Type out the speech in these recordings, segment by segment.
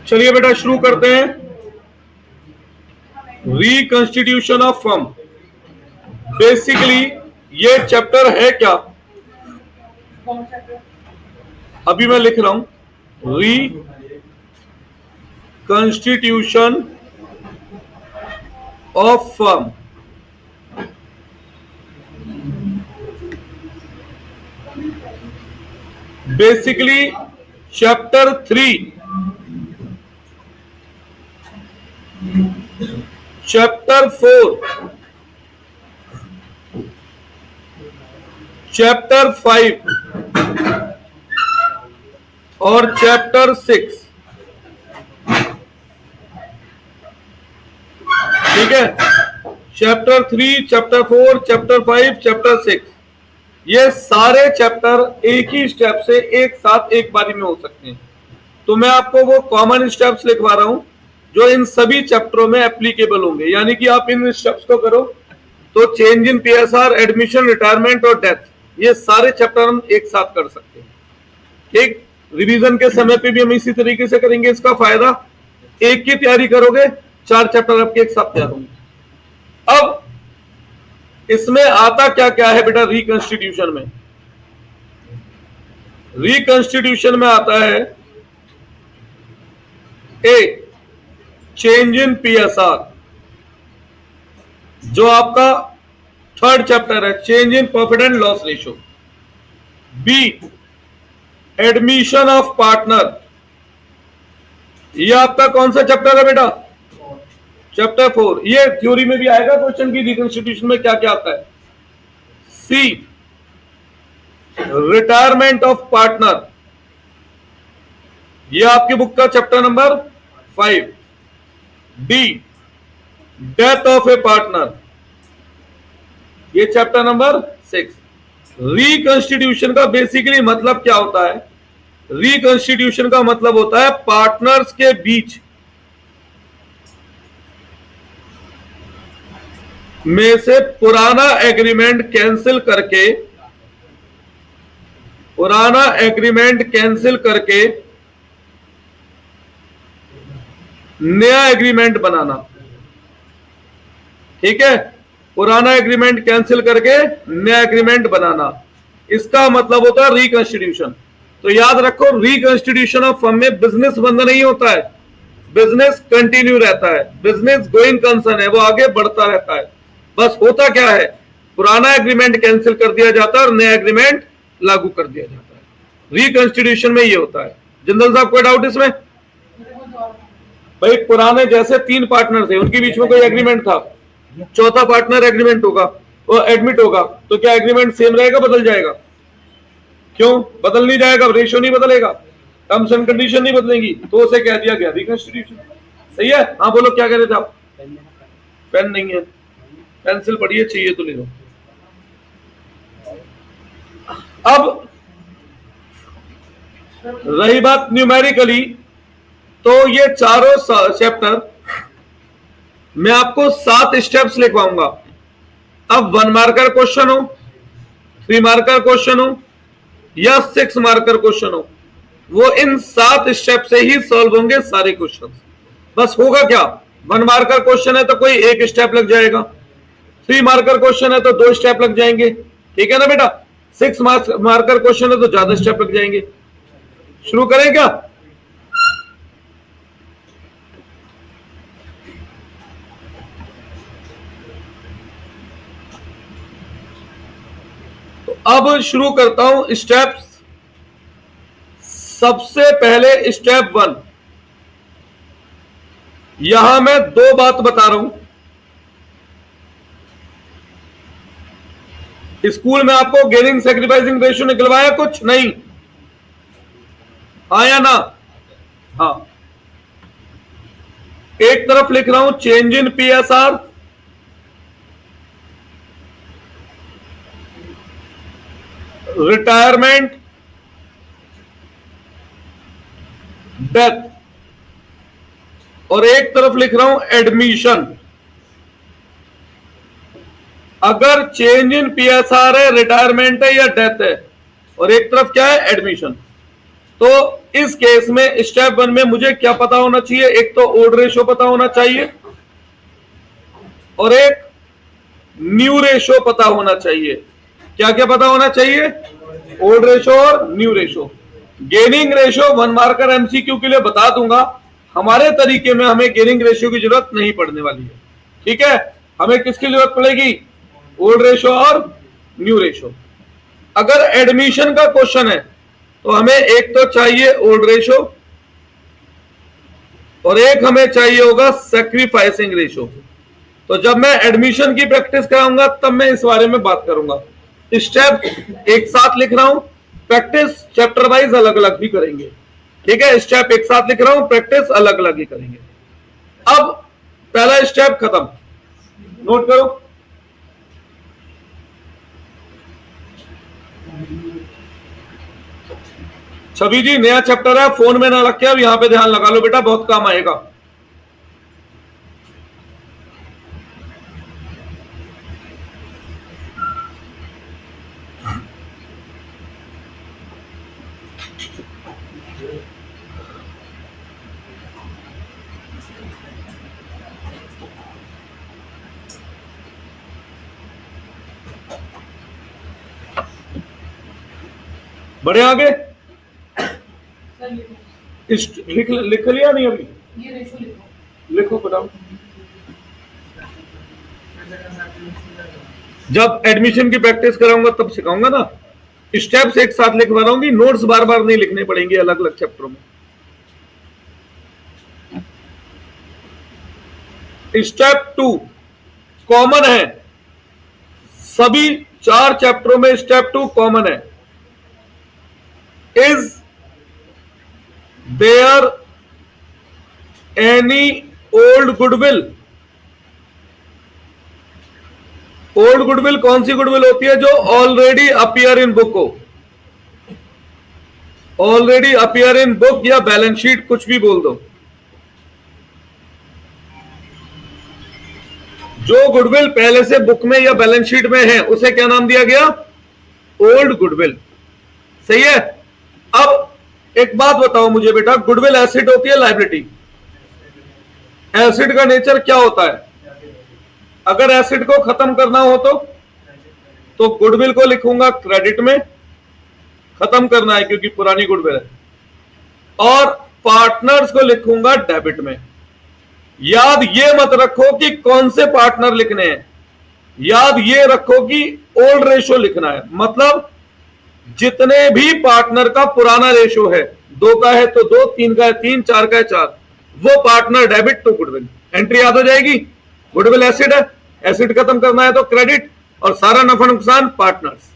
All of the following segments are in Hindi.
चलिए बेटा शुरू करते हैं। रिकंस्टिट्यूशन ऑफ फर्म, बेसिकली ये चैप्टर है क्या? अभी मैं लिख रहा हूं reconstitution of firm. Basically chapter 3, chapter 4, chapter 5 और चैप्टर 6, ठीक है। चैप्टर 3, चैप्टर 4, चैप्टर 5, चैप्टर 6, ये सारे चैप्टर एक ही स्टेप से एक साथ एक बारी में हो सकते हैं। तो मैं आपको वो कॉमन स्टेप्स लिखवा रहा हूं जो इन सभी चैप्टरों में एप्लीकेबल होंगे। यानी कि आप इन स्टेप्स को करो तो change in PSR, admission, retirement और डेथ, ये सारे चैप्टर हम एक साथ कर सकते हैं। ठीक, रिवीजन के समय पे भी हम इसी तरीके से करेंगे। इसका फायदा, एक की तैयारी करोगे 4 चैप्टर आपके एक साथ तैयार होंगे। अब इसमें आता क्या क्या है बेटा? रिकंस्टिट्यूशन में, रिकंस्टिट्यूशन में आता है ए, चेंज इन पीएसआर, जो आपका 3rd चैप्टर है, change in profit and loss ratio. B, admission of partner, ये आपका कौन सा चैप्टर है बेटा? चैप्टर 4। ये थ्योरी में भी आएगा क्वेश्चन की रिकंस्टिट्यूशन में क्या क्या आता है। सी, रिटायरमेंट ऑफ पार्टनर, ये आपकी बुक का chapter number 5। D, death of A partner, ये चैप्टर नंबर 6। रिकंस्टिट्यूशन का बेसिकली मतलब क्या होता है? रिकंस्टिट्यूशन का मतलब होता है पार्टनर्स के बीच में से पुराना एग्रीमेंट कैंसिल करके, पुराना एग्रीमेंट कैंसिल करके नया एग्रीमेंट बनाना। ठीक है, पुराना एग्रीमेंट कैंसिल करके नया एग्रीमेंट बनाना, इसका मतलब होता है रिकंस्टिट्यूशन। तो याद रखो, रिकंस्टिट्यूशन ऑफ फर्म में बिजनेस बंद नहीं होता है, बिजनेस कंटिन्यू रहता है, बिजनेस गोइंग कंसर्न है, वो आगे बढ़ता रहता है। बस होता क्या है, पुराना एग्रीमेंट कैंसिल कर दिया जाता है और नया एग्रीमेंट लागू कर दिया जाता है। रिकंस्टिट्यूशन में ये होता है। जिंदल साहब कोई डाउट इसमें? भाई पुराने जैसे 3 पार्टनर थे, उनके बीच में कोई एग्रीमेंट था, चौथा पार्टनर एग्रीमेंट होगा, वो एडमिट होगा, तो क्या एग्रीमेंट सेम रहेगा, बदल जाएगा? क्यों बदल नहीं जाएगा? रेशियो नहीं बदलेगा, टर्म्स एंड कंडीशन नहीं बदलेंगी, तो उसे कह दिया गया रिकंस्टिट्यूशन। सही है? हाँ बोलो, क्या कह रहे थे आप? पेन नहीं है, पेंसिल पड़ी है, चाहिए तो ले लो। अब रही बात न्यूमेरिकली, तो ये चारों चैप्टर मैं आपको 7 स्टेप्स लिखवाऊंगा। अब 1 मार्कर क्वेश्चन हो, 3 मार्कर क्वेश्चन हो या 6 मार्कर क्वेश्चन हो, वो इन 7 स्टेप से ही सॉल्व होंगे सारे क्वेश्चन। बस होगा क्या, 1 मार्कर क्वेश्चन है तो कोई 1 स्टेप लग जाएगा, 3 मार्कर क्वेश्चन है तो 2 स्टेप लग जाएंगे, ठीक है ना बेटा? 6 मार्कर क्वेश्चन है तो ज्यादा स्टेप लग जाएंगे। शुरू करें क्या? तो अब शुरू करता हूं स्टेप्स। सबसे पहले स्टेप 1, यहां मैं 2 बात बता रहा हूं। स्कूल में आपको गेनिंग सैक्रिफाइसिंग रेशियो निकलवाया कुछ नहीं? हाँ या ना? हाँ। एक तरफ लिख रहा हूं change in PSR, retirement, death, और एक तरफ लिख रहा हूं एडमिशन। अगर चेंज इन पीएसआर है, रिटायरमेंट है या डेथ है, और एक तरफ क्या है, एडमिशन, तो इस केस में स्टेप 1 में मुझे क्या पता होना चाहिए? एक तो ओल्ड रेशो पता होना चाहिए और एक न्यू रेशो पता होना चाहिए। क्या क्या पता होना चाहिए? ओल्ड रेशो और new ratio. Gaining ratio 1 marker MCQ के लिए बता दूंगा, हमारे तरीके में हमें गेनिंग रेशियो की जरूरत नहीं पड़ने वाली है। ठीक है, हमें किसकी जरूरत पड़ेगी? ओल्ड रेशो और न्यू रेशो। अगर एडमिशन का क्वेश्चन है तो हमें एक तो चाहिए ओल्ड रेशो और एक हमें चाहिए होगा सैक्रिफाइसिंग रेशो। तो जब मैं एडमिशन की प्रैक्टिस कराऊंगा तब मैं इस बारे में बात करूंगा। स्टेप एक साथ लिख रहा हूं, प्रैक्टिस चैप्टर वाइज अलग अलग भी करेंगे। ठीक है, स्टेप एक साथ लिख रहा हूं, प्रैक्टिस अलग अलग ही करेंगे। अब पहला स्टेप खत्म, नोट करो। छवि जी नया चैप्टर है, फोन में ना रख के अब यहां पे ध्यान लगा लो बेटा, बहुत काम आएगा। बढ़े आगे, लिख लिया नहीं अभी? ये रेशो लिखो बताओ। जब एडमिशन की प्रैक्टिस कराऊंगा तब सिखाऊंगा ना। स्टेप्स एक साथ लिखवा रहा हूँ, नोट्स बार बार नहीं लिखने पड़ेंगे अलग अलग चैप्टरों में। स्टेप 2 कॉमन है, सभी 4 चैप्टरों में स्टेप 2 कॉमन है। Is there any old goodwill? Old goodwill कौन सी गुडविल होती है? जो ऑलरेडी अपीयर इन बुक हो, ऑलरेडी अपीयर इन बुक या बैलेंस शीट, कुछ भी बोल दो। जो गुडविल पहले से बुक में या बैलेंस शीट में है उसे क्या नाम दिया गया? Old goodwill. सही है। अब एक बात बताओ मुझे बेटा, गुडविल एसेट होती है लायबिलिटी? एसेट का नेचर क्या होता है? अगर एसेट को खत्म करना हो तो गुडविल को लिखूंगा क्रेडिट में, खत्म करना है क्योंकि पुरानी गुडविल है, और पार्टनर्स को लिखूंगा डेबिट में। याद ये मत रखो कि कौन से पार्टनर लिखने हैं, याद ये रखो कि ओल्ड रेशो लिखना है। मतलब जितने भी पार्टनर का पुराना रेशो है, 2 का है तो 2, 3 का है 3, 4 का है 4, वो partner debit to goodwill. Entry याद हो जाएगी। गुडविल एसिड है, एसिड खत्म करना है तो क्रेडिट, और सारा नफा नुकसान पार्टनर्स।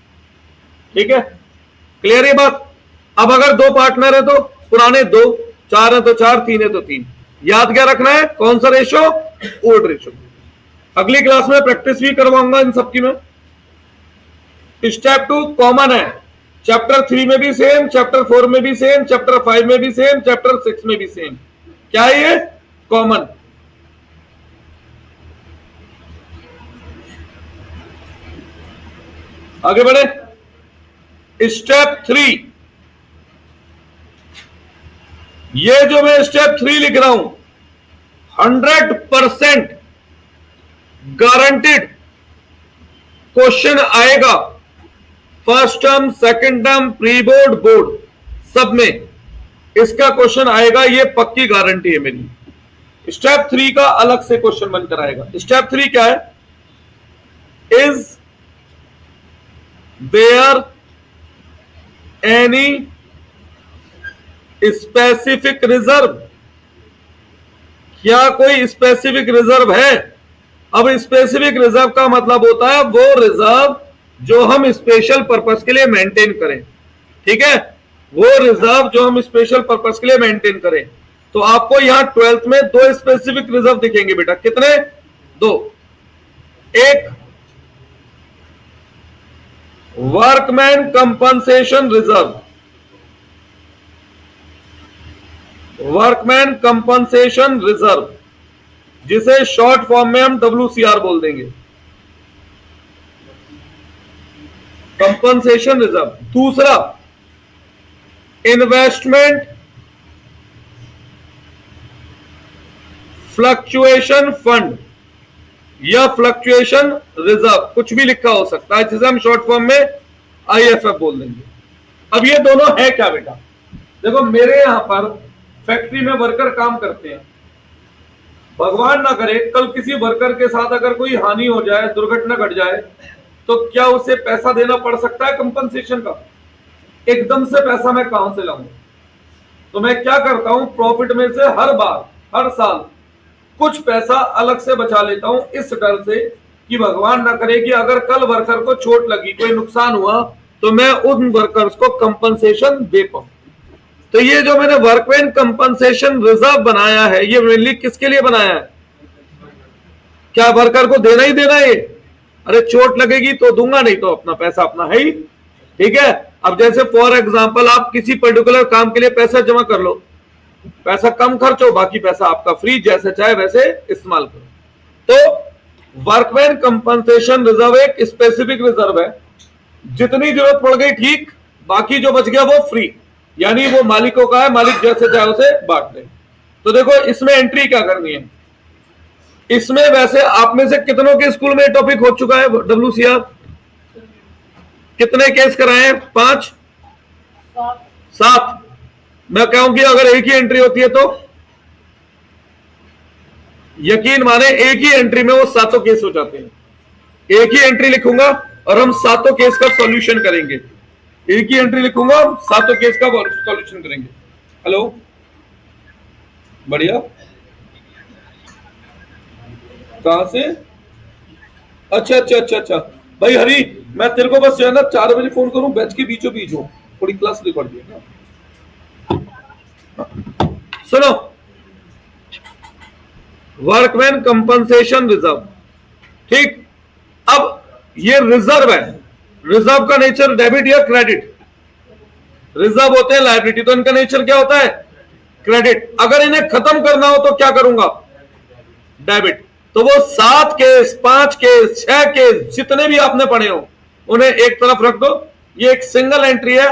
ठीक है, क्लियर ये बात? अब अगर 2 पार्टनर है तो पुराने 2, 4 है तो 4, 3 है तो 3। याद क्या रखना है? कौन सा रेशो? Old ratio. अगली क्लास में प्रैक्टिस भी करवाऊंगा इन सबकी मैं। स्टेप 2 कॉमन है, चैप्टर 3 में भी सेम, चैप्टर 4 में भी सेम, चैप्टर 5 में भी सेम, चैप्टर 6 में भी सेम। क्या है ये? कॉमन। आगे बढ़े। स्टेप 3, ये जो मैं स्टेप 3 लिख रहा हूं 100% गारंटेड क्वेश्चन आएगा। First term, second term, pre board, board, सब में इसका क्वेश्चन आएगा, ये पक्की गारंटी है मेरी। स्टेप 3 का अलग से क्वेश्चन बनकर आएगा। स्टेप 3 क्या है? Is there any specific reserve? क्या कोई स्पेसिफिक रिजर्व है? अब स्पेसिफिक रिजर्व का मतलब होता है वो रिजर्व जो हम स्पेशल पर्पस के लिए मेंटेन करें। ठीक है, वो रिजर्व जो हम स्पेशल पर्पस के लिए मेंटेन करें। तो आपको यहां 12th में 2 स्पेसिफिक रिजर्व दिखेंगे बेटा। कितने? 2। एक workman compensation reserve, workman compensation reserve, जिसे शॉर्ट फॉर्म में हम WCR बोल देंगे, कंपनसेशन रिजर्व। दूसरा इन्वेस्टमेंट फ्लक्चुएशन फंड या फ्लक्चुएशन रिजर्व, कुछ भी लिखा हो सकता है, जिसे हम शॉर्ट फॉर्म में IFF बोल देंगे। अब ये दोनों है क्या बेटा? देखो मेरे यहां पर फैक्ट्री में वर्कर काम करते हैं, भगवान ना करे कल किसी वर्कर के साथ अगर कोई हानि हो जाए, दुर्घटना घट जाए, तो क्या उसे पैसा देना पड़ सकता है कंपनसेशन का? एकदम से पैसा मैं कहां से लाऊंगा? तो मैं क्या करता हूं, प्रॉफिट में से हर बार, हर साल कुछ पैसा अलग से बचा लेता हूं, इस डर से कि भगवान ना करे कि अगर कल वर्कर को चोट लगी, कोई नुकसान हुआ, तो मैं उन वर्कर्स को कंपनसेशन दे पाऊं। तो ये जो मैंने वर्कमैन कंपनसेशन रिजर्व बनाया है, ये मेनली किसके लिए बनाया है? क्या वर्कर को देना ही देना है? अरे चोट लगेगी तो दूंगा, नहीं तो अपना पैसा अपना है ही। ठीक है, अब जैसे फॉर एग्जांपल आप किसी पर्टिकुलर काम के लिए पैसा जमा कर लो, पैसा कम खर्च हो, बाकी पैसा आपका फ्री, जैसे चाहे वैसे इस्तेमाल करो। तो वर्कमैन कंपनसेशन रिजर्व एक स्पेसिफिक रिजर्व है, जितनी जरूरत पड़ गई ठीक, बाकी जो बच गया वो फ्री, यानी वो मालिकों का है, मालिक जैसे चाहे उसे बांट दे। तो देखो इसमें एंट्री क्या करनी है, इसमें वैसे आप में से कितनों के स्कूल में टॉपिक हो चुका है WCR? कितने केस कराए हैं? 5 7। मैं कहूंगी अगर एक ही एंट्री होती है तो यकीन माने एक ही एंट्री में वो 7 केस हो जाते हैं। एक ही एंट्री लिखूंगा और हम 7 केस का सॉल्यूशन करेंगे। एक ही एंट्री लिखूंगा, 7 केस का सॉल्यूशन करेंगे। हेलो, बढ़िया। कहां से? अच्छा अच्छा अच्छा अच्छा भाई हरी, मैं तेरे को बस जो है ना 4 बजे फोन करूं, बैच के बीचों बीच हो, थोड़ी क्लास रिकॉर्ड है ना। सुनो, वर्कमैन कंपनसेशन रिजर्व, ठीक। अब ये रिजर्व है, रिजर्व का नेचर डेबिट या क्रेडिट? रिजर्व होते हैं लायबिलिटी, तो इनका नेचर क्या होता है? क्रेडिट। अगर इन्हें खत्म करना हो तो क्या करूंगा? डेबिट। तो वो 7 केस, 5 केस, 6 केस जितने भी आपने पढ़े हो उन्हें एक तरफ रख दो। ये एक सिंगल एंट्री है,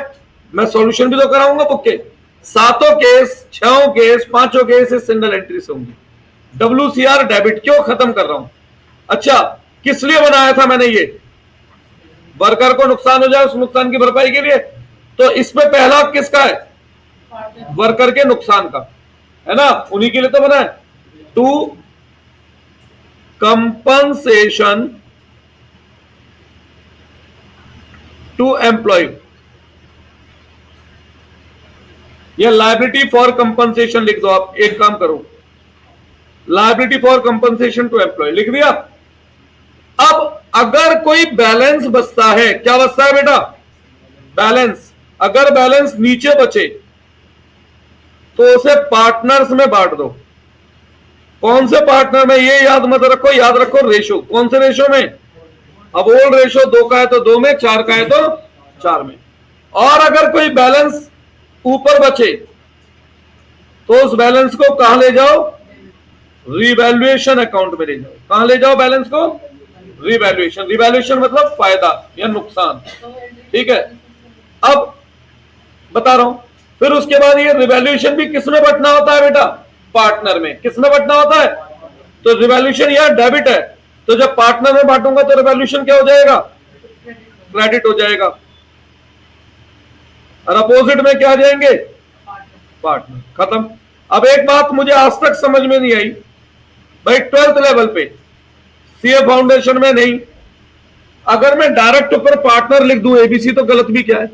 मैं सॉल्यूशन भी तो कराऊंगा बुक के। 7 केस, 6 केस, 5 केस इस सिंगल एंट्री से होंगे। WCR डेबिट क्यों खत्म कर रहा हूं? अच्छा, किस लिए बनाया था मैंने ये? वर्कर को नुकसान हो जाए, उस नुकसान की भरपाई के लिए। तो इसमें पहला किसका है? वर्कर के नुकसान का, है ना, उन्हीं के लिए तो बना है। टू कंपनसेशन टू एम्प्लॉय, या लायबिलिटी फॉर कंपनसेशन लिख दो आप। एक काम करो, liability for compensation to employ लिख दिया। अब अगर कोई बैलेंस बचता है, क्या बचता है बेटा? बैलेंस। अगर बैलेंस नीचे बचे तो उसे पार्टनर्स में बांट दो। कौन से पार्टनर में? ये याद मत रखो, याद रखो रेशो। कौन से रेशो में? अब ओल्ड रेशो 2 का है तो 2 में, 4 का है तो 4 में। और अगर कोई बैलेंस ऊपर बचे तो उस बैलेंस को कहां ले जाओ? रिवैल्यूएशन अकाउंट में ले जाओ। कहां ले जाओ बैलेंस को? रिवैल्यूएशन। रिवैल्यूएशन मतलब फायदा या नुकसान, ठीक है। अब बता रहा हूं, फिर उसके बाद ये रिवैल्यूएशन भी किसमें बंटना होता है बेटा? पार्टनर में। किसमें बंटना होता है? तो रिवैल्यूएशन यहां डेबिट है, तो जब पार्टनर में बांटूंगा तो रिवैल्यूएशन क्या हो जाएगा? क्रेडिट हो जाएगा। और अपोजिट में क्या आ जाएंगे? पार्टनर। खत्म। अब एक बात मुझे आज तक समझ में नहीं आई भाई, 12th लेवल पे सीए फाउंडेशन में नहीं, अगर मैं डायरेक्ट ऊपर पार्टनर लिख दूं एबीसी, तो गलत भी क्या है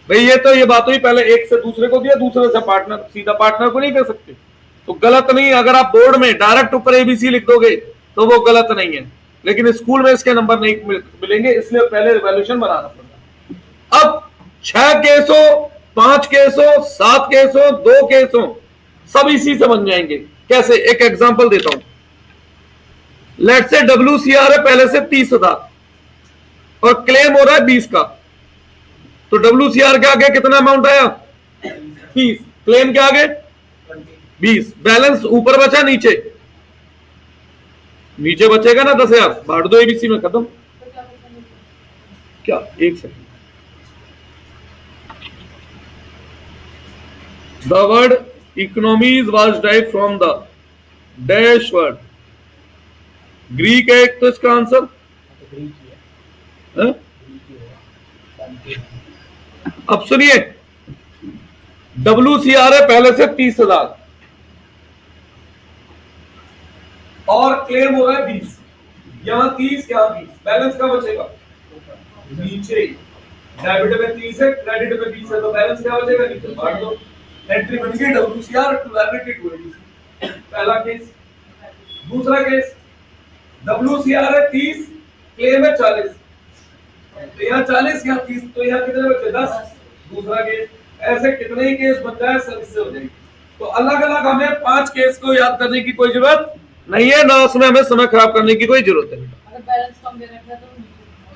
भाई? ये तो ये बात हुई, पहले एक से दूसरे को दिया, दूसरे से पार्टनर, सीधा पार्टनर को नहीं दे सकते, तो गलत नहीं। अगर आप बोर्ड में डायरेक्ट ऊपर एबीसी लिख दोगे तो वो गलत नहीं है, लेकिन स्कूल में इसके नंबर नहीं मिलेंगे, इसलिए पहले रिवैल्यूएशन बनाना पड़ता। अब 6 केस हो, 5 केस हो, 7 केस हो, 2 केस हो, सब इसी से बन जाएंगे। कैसे? एक एग्जांपल देता हूं। लेट से WCR है पहले से 30,000 और क्लेम हो रहा है 20 का, तो WCR के आगे कितना अमाउंट आया? 30। क्लेम के आगे 20। बैलेंस ऊपर बचा, नीचे? नीचे बचेगा ना 10,000, बांट दो एबीसी में, खत्म। क्या? एक second, The word economies was derived from the dash word. Greek है एक तो इसका आंसर है? अब सुनिए, WCR है पहले से 30,000 और क्लेम हो रहा है 20, यहां 30 क्या 20, बैलेंस क्या बचेगा नीचे, डेबिट में 30 है क्रेडिट में 20 है, तो बैलेंस क्या बचेगा नीचे, बांट दो। एंट्री बन गई WCR to liability to ADC, पहला केस। दूसरा केस, WCR है 30, क्लेम है 40, तो यहाँ 40 यहाँ 30, तो यहाँ कितने बचे 10। दूसरा केस, ऐसे कितने ही केस बन जाए सब इससे हो जाएगी। तो अलग अलग हमें 5 केस को याद करने की कोई जरूरत नहीं है, ना उसमें हमें समय खराब करने की कोई जरूरत है। अगर बैलेंस कम दे रखा है तो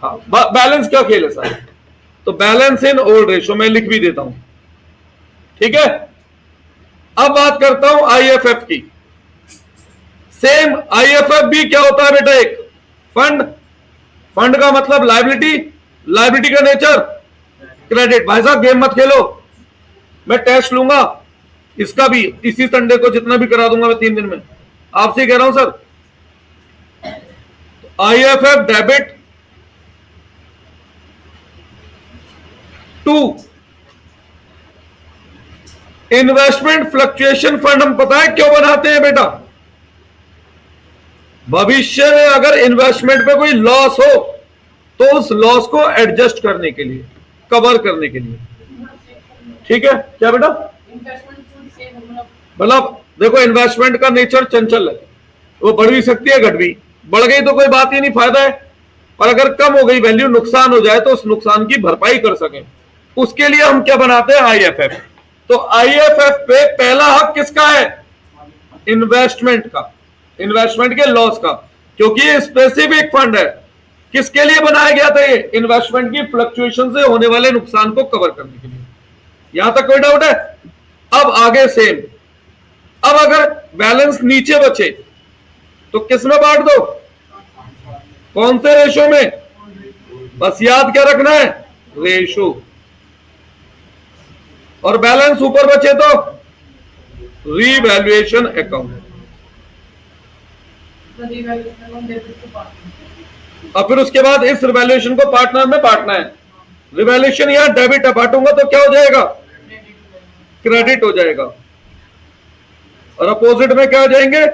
हाँ, बैलेंस क्या खेल है सारे, तो बैलेंस इन ओल्ड रेशो में लिख भी देता हूं, ठीक है। अब बात करता हूं IFF की। सेम IFF भी क्या होता है बेटा, एक फंड, फंड का मतलब लायबिलिटी, लायबिलिटी का नेचर क्रेडिट। भाई साहब गेम मत खेलो, मैं टेस्ट लूंगा इसका भी, इसी संडे को जितना भी करा दूंगा मैं 3 दिन में, आपसे कह रहा हूं sir. IFF debit to investment fluctuation fund, हम पता है क्यों बनाते हैं बेटा, भविष्य में अगर इन्वेस्टमेंट पे कोई लॉस हो तो उस लॉस को एडजस्ट करने के लिए, कवर करने के लिए, ठीक है क्या बेटा। मतलब देखो इन्वेस्टमेंट का नेचर चंचल है, वो बढ़ भी सकती है घट भी, बढ़ गई तो कोई बात ही नहीं, फायदा है, और अगर कम हो गई वैल्यू, नुकसान हो जाए तो उस नुकसान की भरपाई कर सके, उसके लिए हम क्या बनाते हैं IFF। तो IFF पे पहला हक किसका है, इन्वेस्टमेंट का, इन्वेस्टमेंट के लॉस का, क्योंकि ये स्पेसिफिक फंड है। किसके लिए बनाया गया था ये, इन्वेस्टमेंट की फ्लक्चुएशन से होने वाले नुकसान को कवर करने के लिए। यहां तक कोई डाउट है। अब आगे सेम, अब अगर बैलेंस नीचे बचे तो किस में बांट दो, कौन से रेशो में, बस याद क्या रखना है, रेशो। और बैलेंस ऊपर बचे तो रीवैल्यूएशन अकाउंट, और फिर उसके बाद इस रिवैल्यूएशन को पार्टनर में बांटना है। रिवैल्यूएशन यहां डेबिट है, बांटूंगा तो क्या हो जाएगा, क्रेडिट हो जाएगा, और अपोजिट में क्या हो जाएंगे,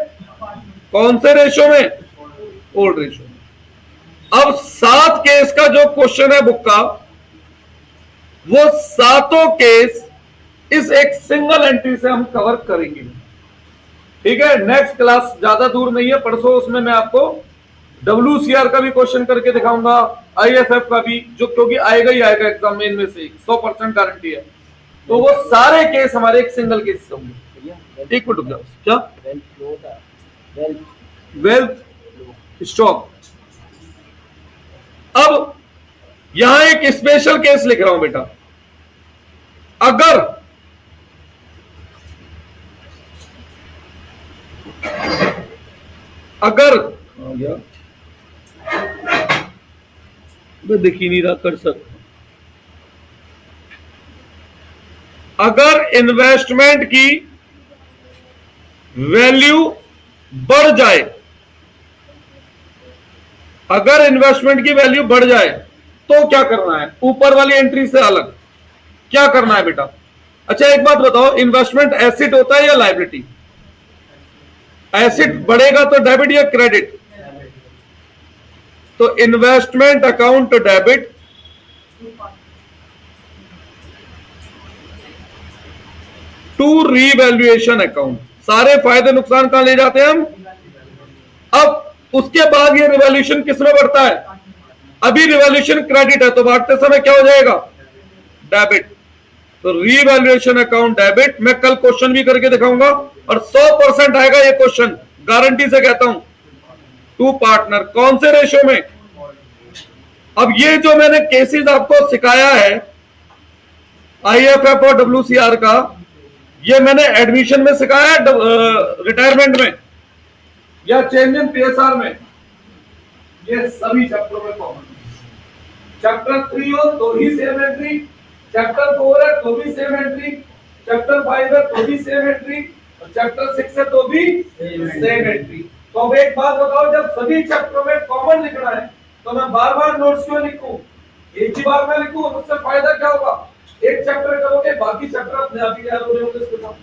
कौन से रेशो में, ओल्ड रेशो में। अब 7 केस का जो क्वेश्चन है बुक का, वो 7 केस इस एक सिंगल एंट्री से हम कवर करेंगे, ठीक है। नेक्स्ट क्लास ज्यादा दूर नहीं है, परसों उसमें मैं आपको WCR का भी क्वेश्चन करके दिखाऊंगा, IFF का भी, जो क्योंकि आएगा ही आएगा एग्जाम में, इनमें से 100% गारंटी है। तो वो सारे केस हमारे एक सिंगल केस से होंगे। एक मिनट रुक जाओ, क्या वेल्थ स्टॉक। अब यहां एक स्पेशल केस लिख रहा हूं बेटा, अगर आ गया, मैं दिख ही नहीं रहा कर सकता, अगर इन्वेस्टमेंट की वैल्यू बढ़ जाए, अगर इन्वेस्टमेंट की वैल्यू बढ़ जाए तो क्या करना है, ऊपर वाली एंट्री से अलग क्या करना है बेटा। अच्छा एक बात बताओ, इन्वेस्टमेंट एसेट होता है या लायबिलिटी, एसेट बढ़ेगा तो डेबिट या क्रेडिट, तो investment account debit to revaluation account, सारे फायदे नुकसान कहां ले जाते हैं हम। अब उसके बाद ये रिवैल्यूएशन किसमें बढ़ता है, अभी रिवैल्यूएशन क्रेडिट है तो बांटते समय क्या हो जाएगा, डेबिट। तो रीवैल्यूएशन अकाउंट डेबिट, मैं कल क्वेश्चन भी करके दिखाऊंगा और 100% आएगा ये क्वेश्चन, गारंटी से कहता हूं। टू पार्टनर कौन से रेशो में। अब ये जो मैंने केसेस आपको सिखाया है IFF और WCR का, ये मैंने एडमिशन में सिखाया है, रिटायरमेंट में या चेंज इन PSR में, ये सभी चैप्टरों में कॉमन। चैप्टर 3 हो तो ही सेम एंट्री, चैप्टर 4 है तो भी सेम एंट्री, चैप्टर 5 है तो भी सेम एंट्री, और चैप्टर 6 है तो भी सेम एंट्री। तो अब एक बात बताओ, जब सभी चैप्टर में कॉमन लिखना है तो मैं बार बार नोट्स क्यों लिखूं? एक ही बार में लिखूं, उससे फायदा क्या होगा? एक चैप्टर करोगे, बाकी चैप्टर अपने आप ही याद हो रहे होंगे इसके साथ,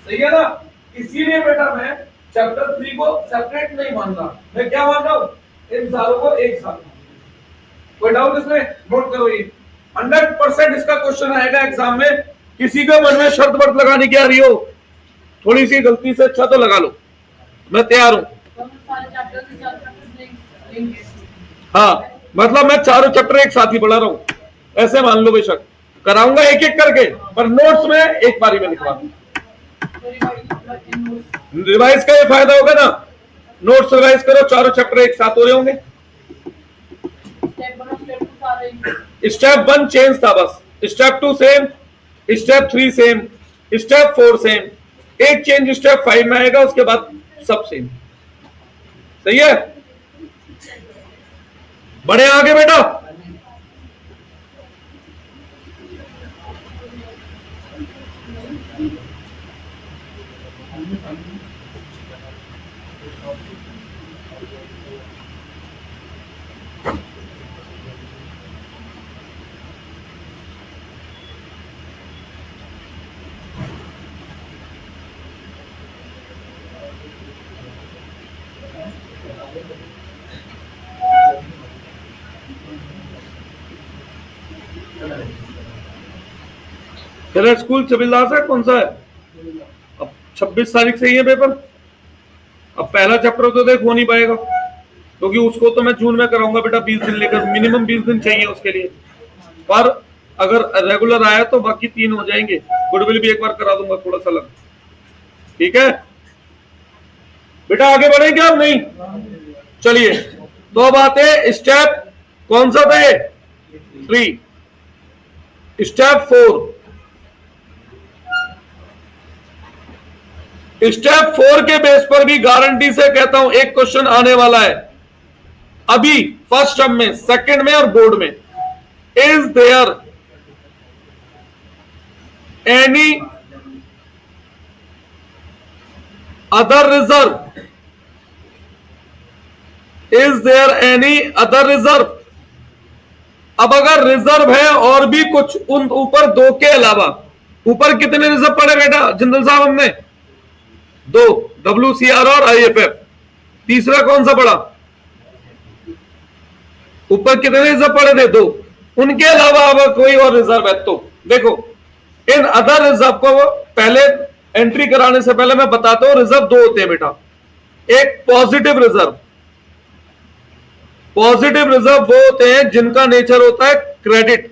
सही है ना? इसीलिए बेटा मैं चैप्टर 3 को सेपरेट नहीं मान रहा, मैं क्या मान रहा हूं? इन सारों को एक साथ। कोई डाउट इसमें? नोट करो, ये 100% इसका क्वेश्चन आएगा एग्जाम में। किसी के मन में शर्त वर्त लगाने की आ रही हो, थोड़ी सी गलती से अच्छा तो लगा लो, मैं तैयार हूं। तो हम सारे चैप्टर के साथ चैप्टर लेंगे। हाँ, मतलब मैं चारों चैप्टर एक साथ ही पढ़ा रहा हूं, ऐसे मान लो। बेशक कराऊंगा एक एक करके, पर नोट्स में एक बारी में लिखवा दूं। रिवाइज का ये फायदा होगा ना, नोट्स रिवाइज करो, चारों चैप्टर एक साथ हो रहे होंगे। स्टेप 1 चेंज था बस, step 2 same, step 3 same, step 4 same, एक चेंज स्टेप 5 में आएगा, उसके बाद सब सेम। सही है? बढ़े आगे बेटा। तेरा स्कूल छबिलदास है, कौन सा है? अब 26 तारीख से ही है पेपर। अब पहला चैप्टर तो देख हो नहीं पाएगा, क्योंकि उसको तो मैं जून में कराऊंगा बेटा, 20 दिन लेकर, मिनिमम 20 दिन चाहिए उसके लिए। पर अगर रेगुलर आया तो बाकी 3 हो जाएंगे। गुडविल भी एक बार करा दूंगा थोड़ा सा अलग, ठीक है बेटा? आगे बढ़े क्या? नहीं, चलिए। तो अब आते हैं स्टेप, कौन सा था ये? 3। स्टेप 4। स्टेप 4 के बेस पर भी गारंटी से कहता हूं एक क्वेश्चन आने वाला है अभी, फर्स्ट टर्म में, सेकंड में और बोर्ड में। Is there any other reserve? Is there any other reserve? अब अगर रिजर्व है और भी कुछ उन ऊपर 2 के अलावा, ऊपर कितने रिजर्व पड़े बेटा जिंदल साहब? हमने 2, WCR और IFF। तीसरा कौन सा पड़ा? ऊपर कितने रिजर्व पड़े थे? 2। उनके अलावा अब कोई और रिजर्व है तो देखो, इन अदर रिजर्व को पहले एंट्री कराने से पहले मैं बताता हूं, रिजर्व 2 होते हैं बेटा। एक पॉजिटिव रिजर्व, पॉजिटिव रिजर्व वो होते हैं जिनका नेचर होता है क्रेडिट,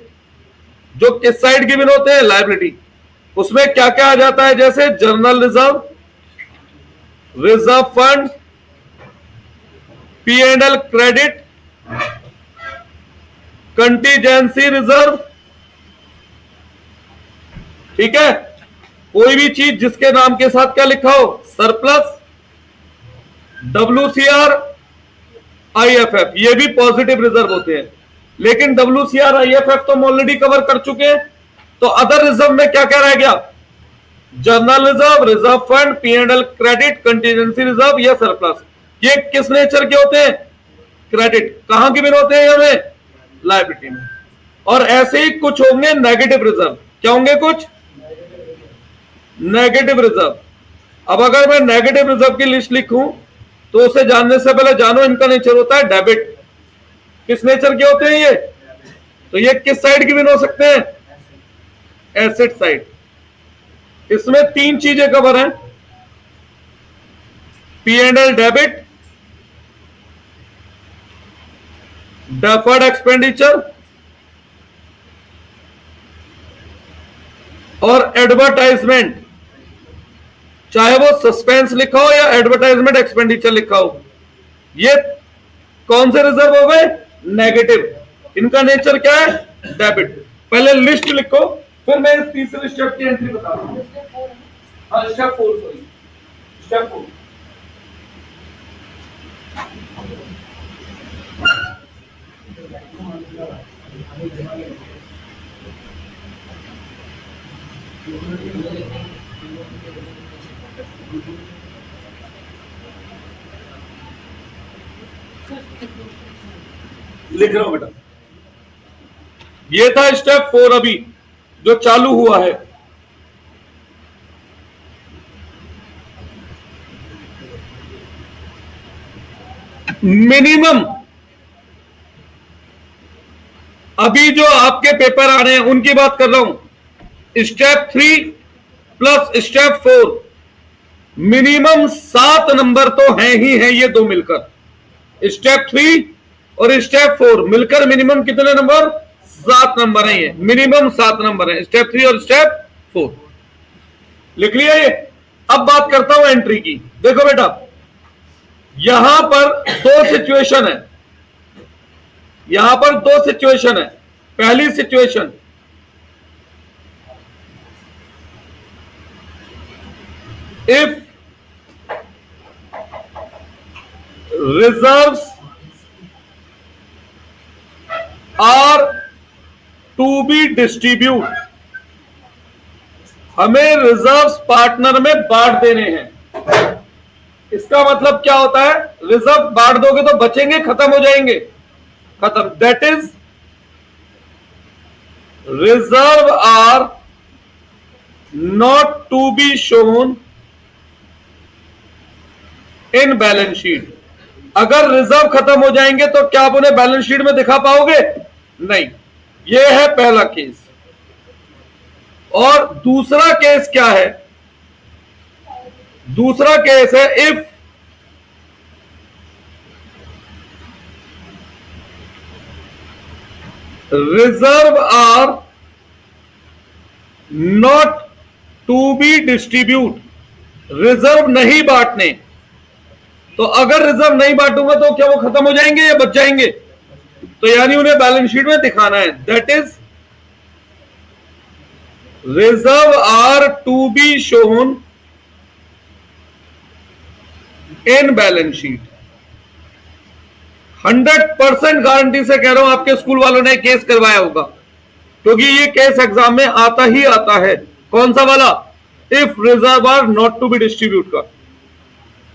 जो किस साइड गिवन होते हैं? लायबिलिटी। उसमें क्या क्या आ जाता है? जैसे general reserve, reserve fund, P&L credit, contingency reserve, ठीक है? कोई भी चीज जिसके नाम के साथ क्या लिखा हो? सरप्लस, WCR, IFF, ये भी पॉजिटिव रिजर्व होते हैं। लेकिन WCR, IFF तो हम ऑलरेडी कवर कर चुके हैं, तो अदर रिजर्व में क्या क्या रह गया? General reserve, reserve fund, P&L credit, contingency reserve या सरप्लस। ये किस नेचर के होते हैं? क्रेडिट। कहां के बिन होते हैं? हमें लायबिलिटी में। और ऐसे ही कुछ होंगे नेगेटिव रिजर्व। क्या होंगे? कुछ नेगेटिव रिजर्व। अब अगर मैं नेगेटिव रिजर्व की लिस्ट लिखूं तो उसे जानने से पहले जानो इनका नेचर होता है डेबिट। किस नेचर के होते हैं ये? तो ये किस साइड की बिन हो सकते हैं? Asset side. इसमें 3 चीजें कवर हैं, P&L डेबिट, डेफर्ड एक्सपेंडिचर और एडवर्टाइजमेंट। चाहे वो सस्पेंस लिखा हो या एडवर्टाइजमेंट एक्सपेंडिचर लिखा हो, ये कौन से रिजर्व हो गए? नेगेटिव। इनका नेचर क्या है? डेबिट। पहले लिस्ट लिखो, फिर मैं इस तीसरे स्टेप की एंट्री बता रहा हूं। Step 4, sorry, step 4। लिख रहा हूं बेटा। ये था स्टेप 4 अभी जो चालू हुआ है। मिनिमम अभी जो आपके पेपर आ रहे हैं उनकी बात कर रहा हूं। Step 3 plus step 4 minimum 7 number तो हैं ही हैं ये दो मिलकर। स्टेप 3 और स्टेप 4 मिलकर मिनिमम कितने नंबर? 7 नंबर हैं। ये मिनिमम 7 नंबर हैं स्टेप 3 और स्टेप 4। लिख लिया ये। अब बात करता हूं एंट्री की। देखो बेटा यहां पर दो सिचुएशन है। यहां पर दो सिचुएशन है। पहली situation, if reserves are to be distribute, हमें रिजर्व्स पार्टनर में बांट देने हैं। इसका मतलब क्या होता है? रिजर्व बांट दोगे तो बचेंगे, खत्म हो जाएंगे, खत्म। That is reserve are not to be shown in balance sheet. अगर रिजर्व खत्म हो जाएंगे तो क्या आप उन्हें बैलेंस शीट में दिखा पाओगे? नहीं। यह है पहला केस। और दूसरा केस क्या है? दूसरा केस है if reserve are not to be distribute, reserve नहीं बांटने। तो अगर रिजर्व नहीं बांटूंगा तो क्या वो खत्म हो जाएंगे या बच जाएंगे? तो यानी उन्हें बैलेंस शीट में दिखाना है। That is reserve are to be shown in balance sheet. 100% guarantee से कह रहा हूं आपके स्कूल वालों ने केस करवाया होगा, क्योंकि ये केस एग्जाम में आता ही आता है। कौन सा वाला? If reserve are not to be distribute का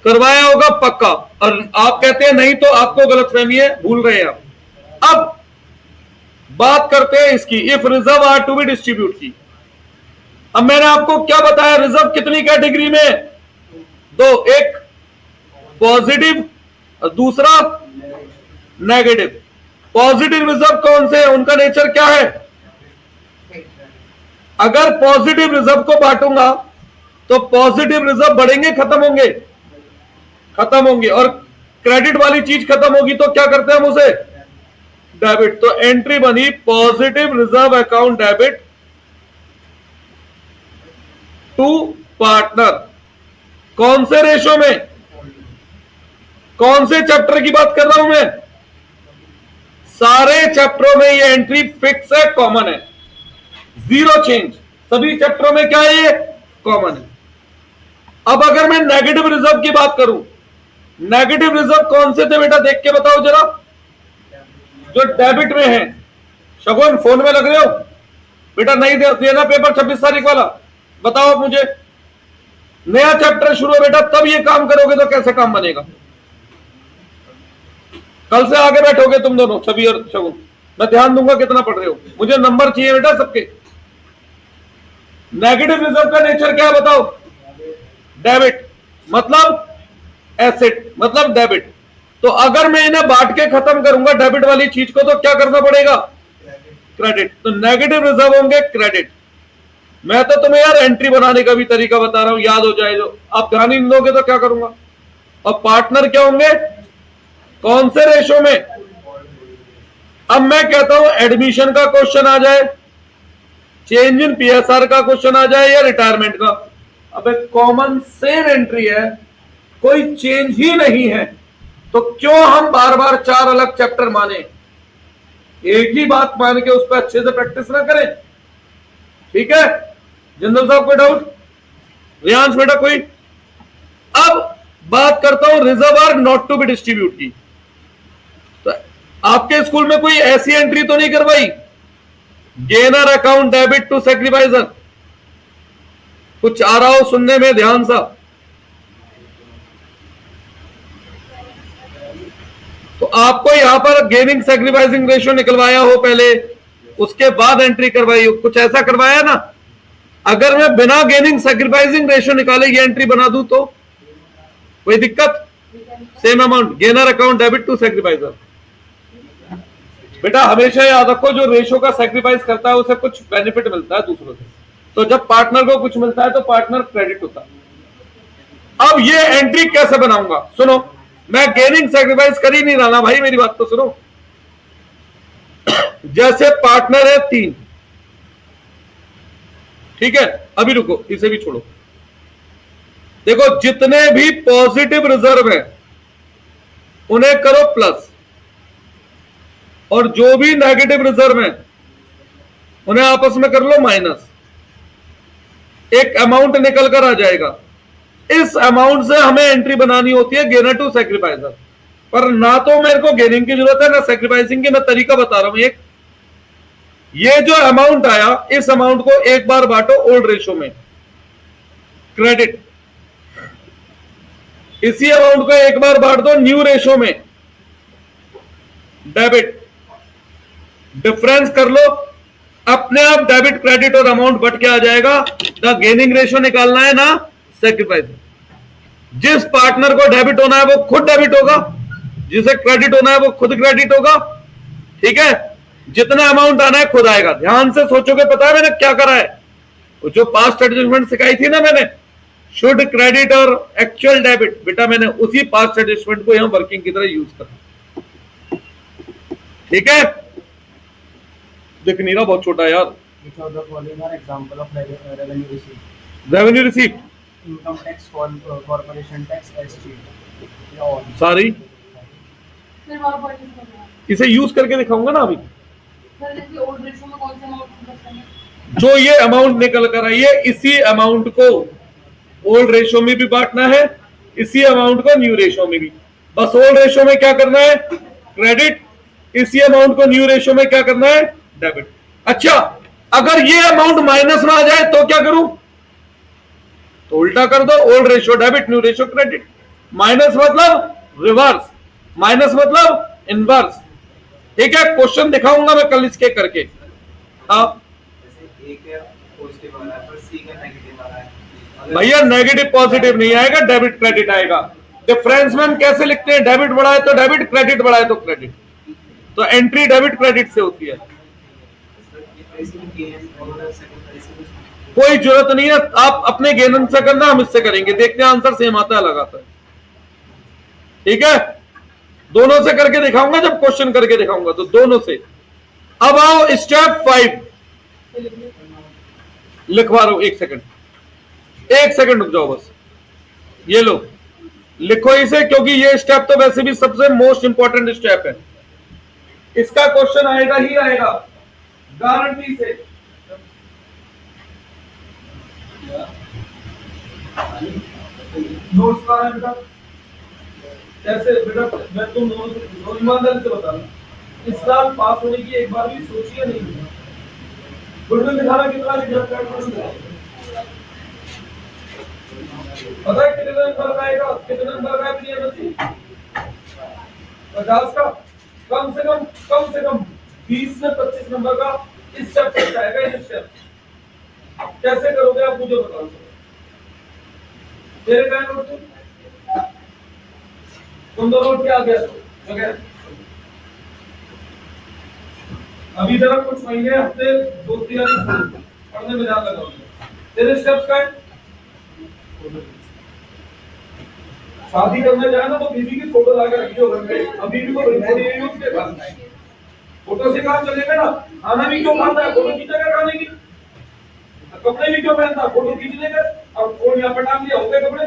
करवाया होगा पक्का। और आप कहते हैं नहीं तो आपको गलतफहमी है, भूल रहे हैं आप। अब बात करते हैं इसकी, if reserve are to be distribute की। अब मैंने आपको क्या बताया? रिजर्व कितनी कैटेगरी में? दो, एक पॉजिटिव और दूसरा नेगेटिव। पॉजिटिव रिजर्व कौन से हैं? उनका नेचर क्या है? अगर पॉजिटिव रिजर्व को बांटूंगा तो पॉजिटिव रिजर्व बढ़ेंगे, खत्म होंगे? खत्म होंगे। और क्रेडिट वाली चीज खत्म होगी तो क्या करते हैं हम उसे? डेबिट। तो एंट्री बनी positive reserve account debit to partner. कौन से रेशो में? कौन से चैप्टर की बात कर रहा हूं मैं? सारे चैप्टरों में ये एंट्री फिक्स है, कॉमन है, जीरो चेंज। सभी चैप्टरों में क्या है? ये कॉमन है। अब अगर मैं नेगेटिव रिजर्व की बात करूं, नेगेटिव रिजर्व कौन से थे बेटा? देख के बताओ जरा, जो डेबिट में है। शगुन फोन में लग रहे हो बेटा? नहीं देना पेपर 26 तारीख वाला? बताओ आप मुझे। नया चैप्टर शुरू है बेटा, तब ये काम करोगे तो कैसे काम बनेगा? कल से आगे बैठोगे तुम दोनों, छवि और शगुन। मैं ध्यान दूंगा कितना पढ़ रहे हो, मुझे नंबर चाहिए बेटा सबके। नेगेटिव रिजर्व का नेचर क्या है बताओ? डेबिट मतलब एसेट, मतलब डेबिट। तो अगर मैं इन्हें बांट के खत्म करूंगा डेबिट वाली चीज को, तो क्या करना पड़ेगा? क्रेडिट। तो नेगेटिव रिजर्व होंगे क्रेडिट। मैं तो तुम्हें यार एंट्री बनाने का भी तरीका बता रहा हूं, याद हो जाए। जो आप ध्यान ही नहीं दोगे तो क्या करूंगा? और पार्टनर क्या होंगे? कौन से रेशो में? अब मैं कहता हूं एडमिशन का क्वेश्चन आ जाए, चेंज इन पीएसआर का क्वेश्चन आ जाए, या रिटायरमेंट का। अब एक कॉमन सेम एंट्री है, कोई चेंज ही नहीं है, तो क्यों हम बार बार 4 अलग चैप्टर माने? एक ही बात मान के उस पर अच्छे से प्रैक्टिस ना करें। ठीक है जिंदल साहब, कोई डाउट? रियांश बेटा कोई? अब बात करता हूं reserve are not to be distribute की। तो आपके स्कूल में कोई ऐसी एंट्री तो नहीं करवाई? गेनर अकाउंट डेबिट टू सैक्रिफाइजर, कुछ आ रहा हो सुनने में ध्यान सा? तो आपको यहां पर गेनिंग सैक्रिफाइसिंग रेशियो निकलवाया हो पहले, उसके बाद एंट्री करवाई हो, कुछ ऐसा करवाया ना? अगर मैं बिना गेनिंग सैक्रिफाइसिंग रेशियो निकाले ये एंट्री बना दूं तो कोई दिक्कत? Same amount, gainer account debit to sacrificer. बेटा हमेशा याद रखो, जो रेशियो का सैक्रिफाइस करता है उसे कुछ बेनिफिट मिलता है दूसरों से, तो जब पार्टनर को कुछ मिलता है तो पार्टनर क्रेडिट होता है। अब ये एंट्री कैसे बनाऊंगा? सुनो, मैं गेनिंग सैक्रिफाइस कर ही नहीं रहा ना भाई, मेरी बात तो सुनो। जैसे पार्टनर है 3, ठीक है, अभी रुको, इसे भी छोड़ो। देखो जितने भी पॉजिटिव रिजर्व है उन्हें करो प्लस, और जो भी नेगेटिव रिजर्व है उन्हें आपस में कर लो माइनस। एक अमाउंट निकल कर आ जाएगा। इस अमाउंट से हमें एंट्री बनानी होती है गेनर टू सैक्रिफाइसर, पर ना तो मेरे को गेनिंग की जरूरत है ना सैक्रिफाइसिंग की। मैं तरीका बता रहा हूं एक, ये जो अमाउंट आया इस अमाउंट को एक बार बांटो ओल्ड रेशो में, क्रेडिट। इसी अमाउंट को एक बार बांट दो न्यू रेशो में, डेबिट। डिफरेंस कर लो, अपने आप डेबिट क्रेडिट और अमाउंट बट के आ जाएगा। ना गेनिंग रेशो निकालना है ना सैक्रिफाइस। जिस पार्टनर को डेबिट होना है वो खुद डेबिट होगा, जिसे क्रेडिट होना है वो खुद क्रेडिट होगा, ठीक है। जितना अमाउंट आना है खुद आएगा। ध्यान से सोचोगे, पता है मैंने क्या करा है? जो पास्ट एडजस्टमेंट सिखाई थी ना मैंने, शुड क्रेडिट और एक्चुअल डेबिट, बेटा मैंने उसी पास्ट एडजस्टमेंट को यहां वर्किंग की तरह यूज करा, ठीक है। दिख नहीं रहा, बहुत छोटा है यार। Revenue receipt, income tax, corporation tax, ST, सारी फिर और पॉइंट करना है। इसे यूज करके दिखाऊंगा ना अभी। सर जैसे ओल्ड रेशो में कौन सा अमाउंट फोकस करना है? जो ये अमाउंट निकल कर आई है इसी अमाउंट को ओल्ड रेशो में भी बांटना है, इसी अमाउंट को न्यू रेशो में भी। बस ओल्ड रेशो में क्या करना है? क्रेडिट। इसी अमाउंट को न्यू रेशो में क्या करना है? डेबिट। अच्छा, अगर ये अमाउंट माइनस में आ जाए तो क्या करूं? तो उल्टा कर दो, old ratio debit, new ratio credit. Minus मतलब रिवर्स, माइनस मतलब इनवर्स, ठीक है। क्वेश्चन दिखाऊंगा मैं कल इसके करके। हाँ भैया, नेगेटिव पॉजिटिव नहीं आएगा, डेबिट क्रेडिट आएगा। डिफरेंस में हम कैसे लिखते हैं? डेबिट बढ़ाए तो डेबिट, क्रेडिट बढ़ाए तो क्रेडिट। तो एंट्री डेबिट क्रेडिट से होती है। कोई जरूरत नहीं है, आप अपने गेनन से करना, हम इससे करेंगे, देखते हैं आंसर सेम आता है लगाता है, ठीक है। दोनों से करके दिखाऊंगा, जब क्वेश्चन करके दिखाऊंगा तो दोनों से। अब आओ स्टेप 5 लिखवा रहा हूं, एक सेकंड रुक जाओ बस। ये लो, लिखो इसे, क्योंकि ये स्टेप तो वैसे भी सबसे मोस्ट इंपॉर्टेंट स्टेप है। इसका क्वेश्चन आएगा ही आएगा, गारंटी से। नोट्स का है बेटा, कैसे बेटा? मैं तुम दोनों ईमानदारी से बता रहा हूं, इस साल पास होने की एक बार भी सोचिए नहीं। गुडविल दिखाना कितना पता है कितने नंबर का आएगा? कितने नंबर का भी नहीं, 50 का। कम से कम 20 से 25 नंबर का इस चैप्टर का आएगा। इस चैप्टर कैसे करोगे आप मुझे बताओ। तेरे का नोट तुम दोनों क्या आ गया? अभी तक कुछ महीने, हफ्ते, 2-3 पढ़ने में ध्यान लगाओ। तेरे स्टेप्स का है? शादी करने जाए ना तो बीवी की फोटो ला के रखियो घर में। अभी भी फोटो से काम चलेगा ना। खाना भी क्यों खाता है? फोटो खींचेगा खाने की। कपड़े भी क्यों पहनता? फोटो खींच लेगा। और फोन यहाँ पर टांग दिया, हो गए कपड़े।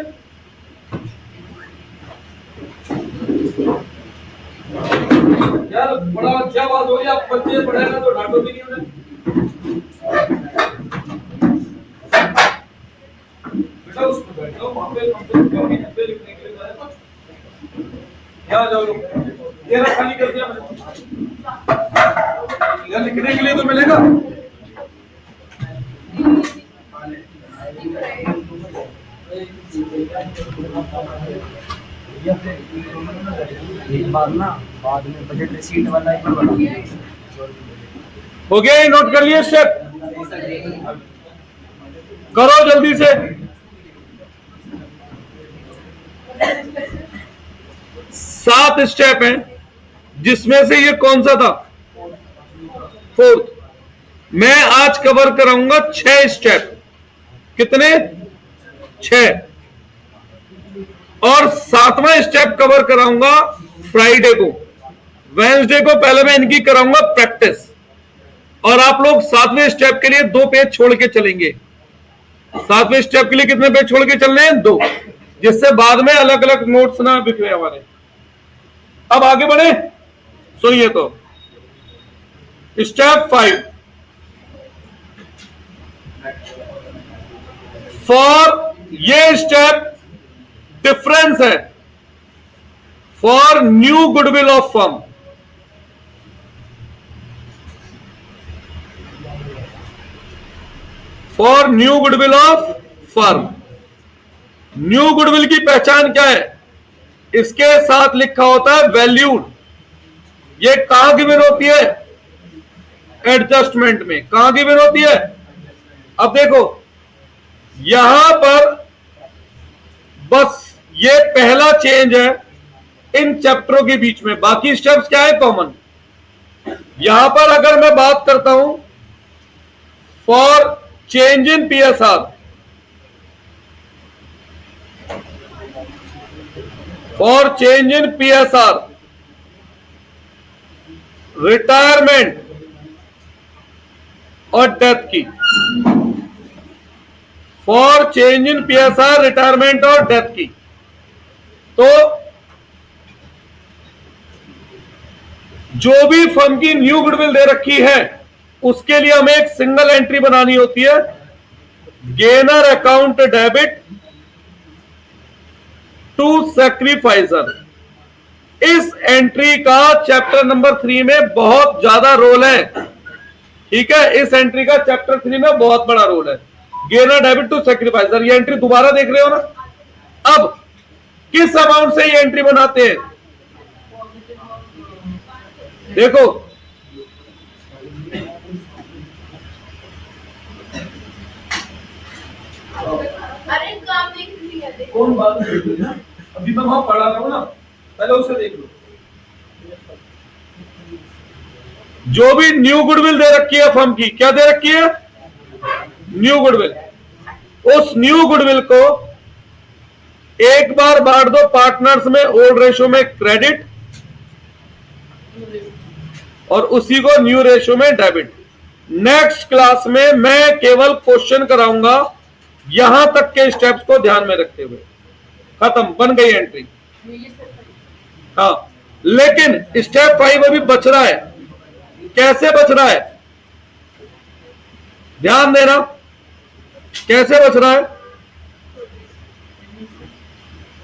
यार बड़ा अच्छा बात हो गई, आप बच्चे पढ़ेगा तो डांटो भी नहीं उन्हें। बेटा उस पर बैठो, वहां पे लिखने के लिए यहाँ जाओ। ये रहा, खाली कर दिया मैंने। यहाँ लिखने के लिए तो मिलेगा। या फिर एक बार ना बाद में बजट रिसीट वाला एक बार बना हो गया, ये नोट कर लिए स्टेप, करो जल्दी से। 7 स्टेप हैं, जिसमें से ये कौन सा था? 4th। मैं आज कवर कराऊंगा 6 स्टेप। कितने? 6। और 7वां स्टेप कवर कराऊंगा फ्राइडे को। वेंसडे को पहले मैं इनकी कराऊंगा प्रैक्टिस, और आप लोग 7वें स्टेप के लिए 2 पेज छोड़ के चलेंगे। 7वें स्टेप के लिए कितने पेज छोड़ के चलने हैं? 2, जिससे बाद में अलग अलग नोट्स ना बिखरे हमारे। अब आगे बढ़े, सुनिए तो। स्टेप 5, फॉर, ये स्टेप डिफरेंस है for new goodwill of firm. For new goodwill of firm. New goodwill की पहचान क्या है? इसके साथ लिखा होता है वैल्यूड। ये कहां गिवन होती है? एडजस्टमेंट में। कहां गिवन होती है? अब देखो, यहां पर बस ये पहला चेंज है इन चैप्टरों के बीच में, बाकी स्टेप्स क्या है? कॉमन। यहां पर अगर मैं बात करता हूं for change in PSR, for change in PSR, retirement और डेथ की, for change in PSR, retirement और डेथ की, तो जो भी फर्म की न्यू गुडविल दे रखी है उसके लिए हमें एक सिंगल एंट्री बनानी होती है, गेनर अकाउंट डेबिट टू सैक्रिफाइसर। इस एंट्री का चैप्टर नंबर 3 में बहुत ज्यादा रोल है। ठीक है, इस एंट्री का चैप्टर 3 में बहुत बड़ा रोल है। गेनर डेबिट टू सैक्रिफाइसर, ये एंट्री दोबारा देख रहे हो ना। अब किस अमाउंट से ये एंट्री बनाते हैं? देखो, अरे काम देख लिया देखो। कौन बात कर रही है? अभी मैं वहां पढ़ा रहा हूं ना, पहले उसे देख लो। जो भी न्यू गुडविल दे रखी है फर्म की, क्या दे रखी है? New goodwill. उस न्यू गुडविल को एक बार बांट दो पार्टनर्स में ओल्ड रेशो में क्रेडिट, और उसी को न्यू रेशो में डेबिट। नेक्स्ट क्लास में मैं केवल क्वेश्चन कराऊंगा, यहां तक के स्टेप्स को ध्यान में रखते हुए। खत्म, बन गई एंट्री। हाँ, लेकिन स्टेप 5 अभी बच रहा है। कैसे बच रहा है? ध्यान देना, कैसे बच रहा है?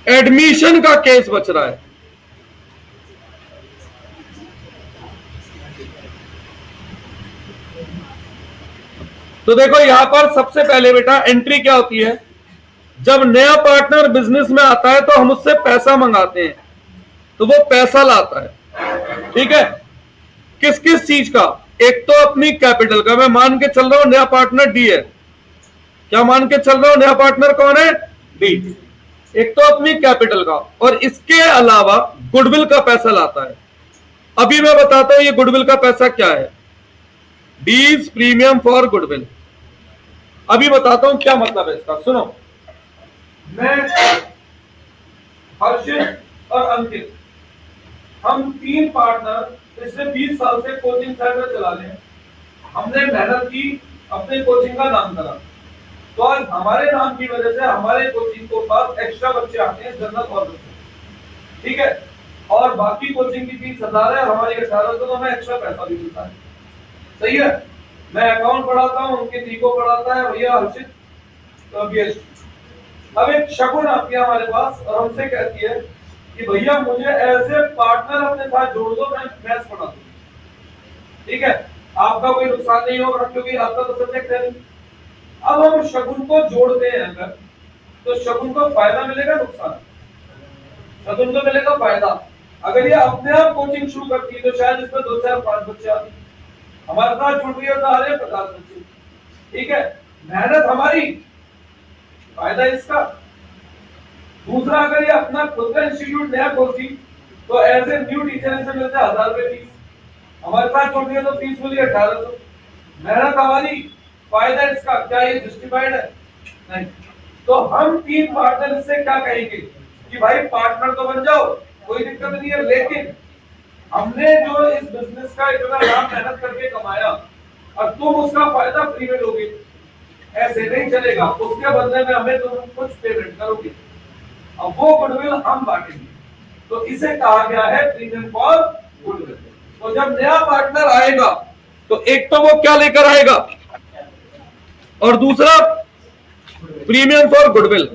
एडमिशन का केस बच रहा है। तो देखो, यहां पर सबसे पहले बेटा एंट्री क्या होती है? जब नया पार्टनर बिजनेस में आता है तो हम उससे पैसा मंगाते हैं, तो वो पैसा लाता है। ठीक है, किस किस चीज का? एक तो अपनी कैपिटल का। मैं मान के चल रहा हूं नया पार्टनर डी है। क्या मान के चल रहा हूं? नया पार्टनर कौन है? डी। एक तो अपनी कैपिटल का, और इसके अलावा गुडविल का पैसा लाता है। अभी मैं बताता हूं ये गुडविल का पैसा क्या है। डीज प्रीमियम फॉर गुडविल। अभी बताता हूं क्या मतलब है इसका, सुनो। मैं, हर्षित और अंकित, हम 3 पार्टनर पिछले 20 साल से कोचिंग सेंटर चला रहे हैं। हमने मेहनत की, अपने कोचिंग का नाम करा, तो आज हमारे नाम की वजह से हमारे कोचिंग को पास एक्स्ट्रा बच्चे आते हैं, जनरल और बच्चे। ठीक है, और बाकी कोचिंग की फीस 1000 है, हमारी 1800, तो हमें एक्स्ट्रा पैसा भी मिलता है। सही है। मैं अकाउंट पढ़ाता हूं, उनके दी को पढ़ाता है भैया हर्षित, तो अब एक शगुन आती है हमारे पास और हमसे कहती है कि भैया मुझे ऐसे पार्टनर अपने साथ जोड़ दो, मैं मैथ्स पढ़ा दूं। ठीक है, आपका कोई नुकसान नहीं होगा क्योंकि आपका तो सब्जेक्ट है नहीं। अब हम शगुन को जोड़ते हैं अगर, तो शगुन को फायदा मिलेगा नुकसान? शगुन को मिलेगा फायदा। अगर ये अपने आप कोचिंग शुरू करती है तो शायद इसमें 2 4 5 बच्चे आते, हमारे साथ जुड़ रही है तो आ रहे 50 बच्चे, ठीक है, मेहनत हमारी, फायदा इसका। दूसरा, अगर ये अपना खुद का इंस्टीट्यूट नया खोलती तो एज ए न्यू टीचर इसे मिलते 1000 रुपए फीस, हमारे साथ जुड़ रही है तो फीस मिली 1800, मेहनत हमारी, फायदा इसका। क्या ये जस्टिफाइड है? नहीं। तो हम 3 पार्टनर से क्या कहेंगे कि भाई पार्टनर तो बन जाओ, कोई दिक्कत नहीं है, लेकिन हमने जो इस बिजनेस का इतना लाभ मेहनत करके कमाया और तुम उसका फायदा फ्री में लोगे, ऐसे नहीं चलेगा। उसके बदले में हमें तुम कुछ पेमेंट करोगे, अब वो गुडविल हम बांटेंगे। तो इसे कहा गया है प्रीमियम फॉर गुडविल। तो जब नया पार्टनर आएगा तो एक तो वो क्या लेकर आएगा, और दूसरा प्रीमियम फॉर गुडविल।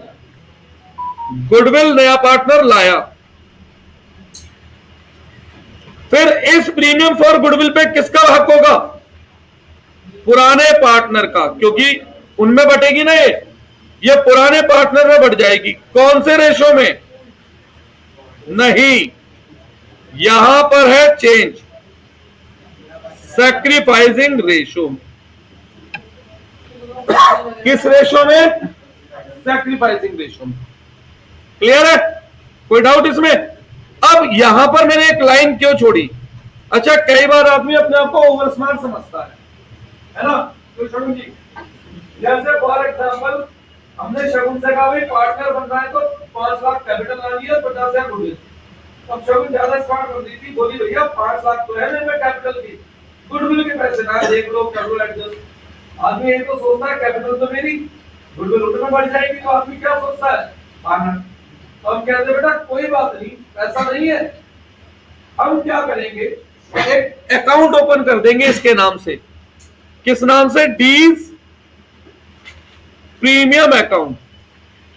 गुडविल नया पार्टनर लाया, फिर इस प्रीमियम फॉर गुडविल पे किसका हक होगा? पुराने पार्टनर का, क्योंकि उनमें बटेगी ना, ये पुराने पार्टनर में बढ़ जाएगी। कौन से रेशो में? नहीं, यहां पर है चेंज, सैक्रिफाइसिंग रेशो। किस रेशो में? सैक्रिफाइसिंग रेशो में। क्लियर है? कोई डाउट इसमें? अब यहां पर मैंने एक लाइन क्यों छोड़ी? अच्छा, कई बार आदमी अपने आप को ओवर स्मार्ट समझता है ना? तो शगुन जी, जैसे फॉर एग्जाम्पल हमने शगुन से कहा भाई पार्टनर बनना है तो 5 लाख कैपिटल लानी है, 50,000 गुडविल। अब शगुन ज्यादा स्मार्ट बन रही थी, बोली भैया 5 लाख तो है मेरे में कैपिटल की, गुडविल के पैसे ना देख लो, कर लो एडजस्ट। आदमी ये तो सोचता है कैपिटल तो मेरी, गुडविल उतना बढ़ जाएगी, तो आदमी क्या सोचता है? पार्टनर। तो हम कहते हैं बेटा कोई बात नहीं, ऐसा नहीं है, हम क्या करेंगे, एक अकाउंट ओपन कर देंगे इसके नाम से। किस नाम से? डीज प्रीमियम अकाउंट।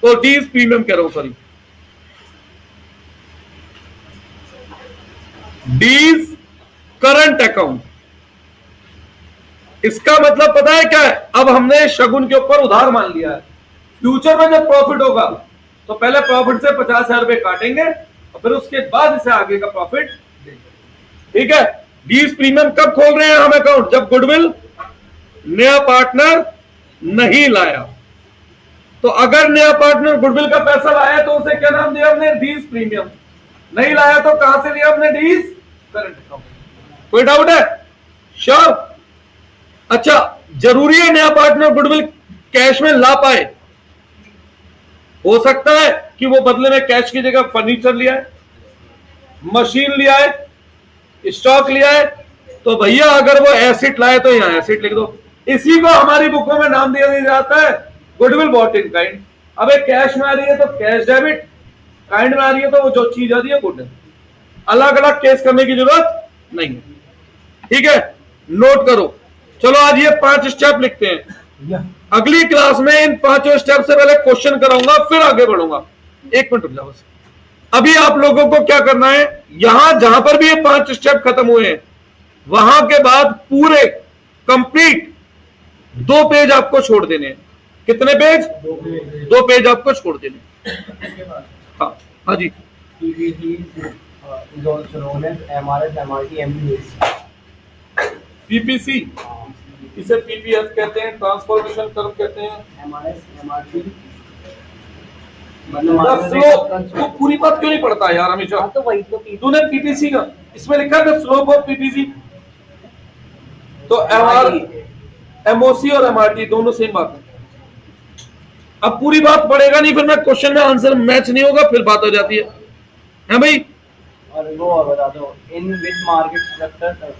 तो डीज प्रीमियम कह रहा हूं, सॉरी, डीज करंट अकाउंट। इसका मतलब पता है क्या है? अब हमने शगुन के ऊपर उधार मान लिया है, फ्यूचर में जब प्रॉफिट होगा तो पहले प्रॉफिट से 50,000 रुपए काटेंगे और फिर उसके बाद इसे आगे का प्रॉफिट देंगे, ठीक है। डीज प्रीमियम कब खोल रहे हैं हम अकाउंट? जब गुडविल नया पार्टनर नहीं लाया। तो अगर नया पार्टनर गुडविल का पैसा लाया तो उसे क्या नाम दिया हमने? डीज प्रीमियम। नहीं लाया तो कहां से लिया हमने? डीज करंट अकाउंट। कोई डाउट है? श्योर? अच्छा, जरूरी है नया पार्टनर गुडविल कैश में ला पाए? हो सकता है कि वो बदले में कैश की जगह फर्नीचर लिया है, मशीन लिया है, स्टॉक लिया है। तो भैया अगर वो एसेट लाए तो यहां एसेट लिख दो। इसी को हमारी बुकों में नाम दिया जाता है गुडविल बॉट इन काइंड। अब एक कैश में आ रही है तो कैश डेबिट, काइंड में आ रही है तो वो जो चीज आ रही है गुड। अलग अलग केस करने की जरूरत नहीं है, ठीक है। नोट करो। चलो आज ये 5 स्टेप लिखते हैं। अगली क्लास में इन 5 स्टेप से पहले क्वेश्चन कराऊंगा, फिर आगे बढ़ूंगा। 1 मिनट रुक जाओ बस। अभी आप लोगों को क्या करना है, यहां जहां पर भी ये 5 स्टेप खत्म हुए हैं वहां के बाद पूरे कंप्लीट 2 पेज आपको छोड़ देने हैं। कितने पेज? 2 पेज आपको छोड़ देने। हाँ हाँ जी। पीपीसी, इसे पीपीएस कहते हैं, ट्रांसफॉर्मेशन कर्व कहते हैं। तो पूरी बात क्यों नहीं पढ़ता यार हमेशा? तो वही तो तूने पीपीसी का इसमें लिखा है स्लोप ऑफ पीपीसी, तो एमओसी और एमआरटी दोनों सेम बात है। अब पूरी बात पढ़ेगा नहीं, फिर मैं क्वेश्चन में आंसर मैच नहीं होगा, फिर बात हो जाती है भाई। और वो बता दो इन विद मार्केट स्ट्रक्चर